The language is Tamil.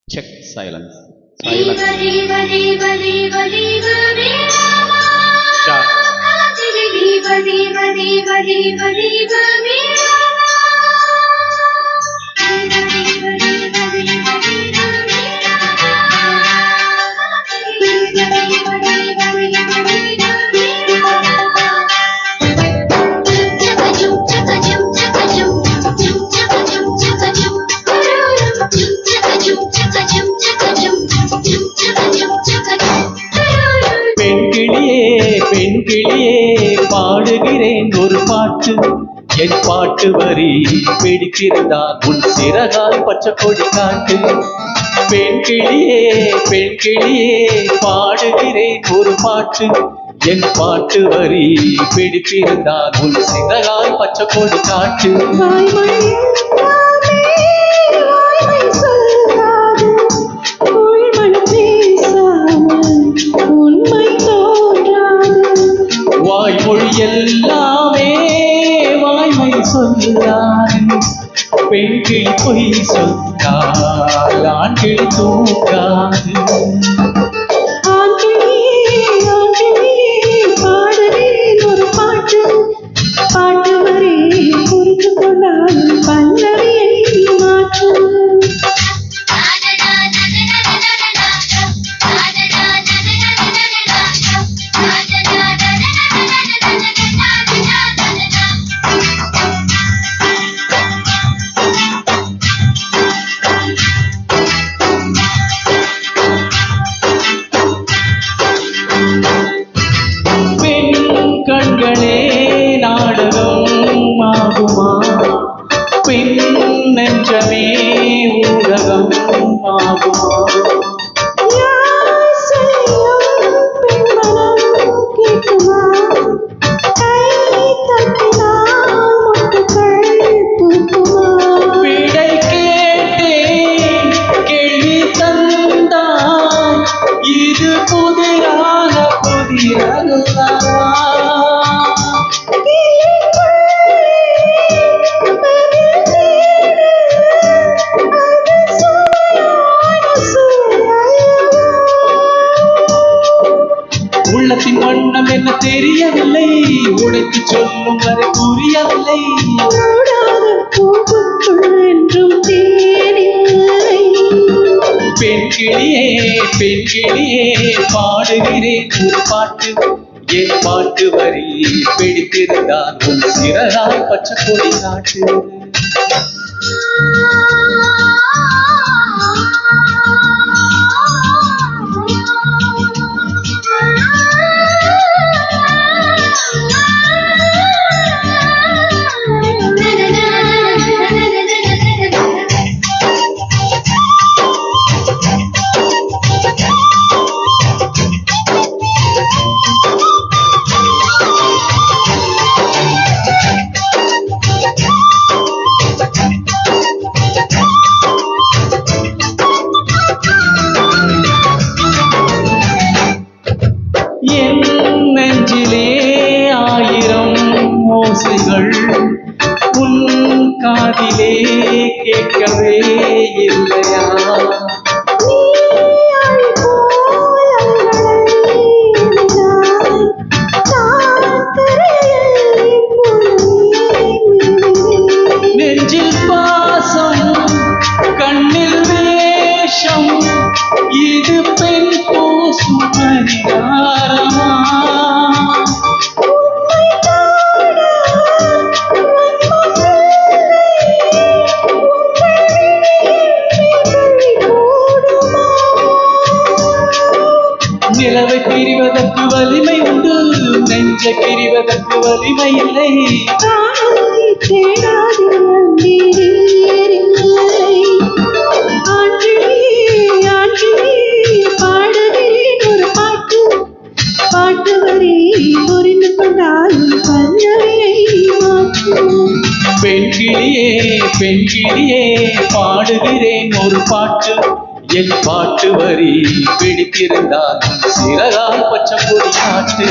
Check silence. Silence. Start. பெண் கிளியே பாடுகிறேன் ஒரு பாட்டு. என் பாட்டு வரி பிடித்திருந்தால் உன் சிறகால் பச்சை கொடி காட்டு. பெண் கிளியே பாடுகிறேன் ஒரு பாட்டு. என் பாட்டு வரி பிடித்திருந்தால் உன் சிறகால் பச்சை கொடி காட்டு. வாய்மொழி எல்லாமே வாய்மை சொல்லாது. பெண்கிளி பொய் சொன்னால் ஆண்கிளி தூக்காது. ஒரு பாட்டு பாட்டு வரை புரிந்து கொண்டால் பல்லவியை மாற்று. கண்களே நாடகம் ஆகுமா? பெண் நெஞ்சமே ஊடகம் ஆகுமா? விடை கேட்டேன் கேள்வி தந்தாய். இது புதிராக உள்ளத்தின் வண்ணம் என்ன தெரியவில்லை. உடைத்து சொல்லும் வரை புரியவில்லை. பெண் கிளியே பாடுகிறேன் ஒரு பாட்டு. என் பாட்டு வரி பிடித்திருந்தால் உன் சிறகால் பச்சை கொடி காட்டு. என் நெஞ்சிலே ஆயிரம் ஓசைகள் உன் காதிலே கேட்கவே இல்லையா? நெஞ்சில் பாசம் கண்ணில் வேஷம் இது பெண் பூசும் பரிகாரமா? நிலவை பிரிவதற்கு வலிமை உண்டு, நெஞ்சை பிரிவதற்கு வலிமை இல்லை. பாட்டு வரி புரிந்து கொண்டால் பல்லவியை மாற்று. பெண் கிளியே பாடுகிறேன் ஒரு பாட்டு. என் பாட்டு வரி பிடித்திருந்தால் சிறகால் பச்சை கொடி காட்டு.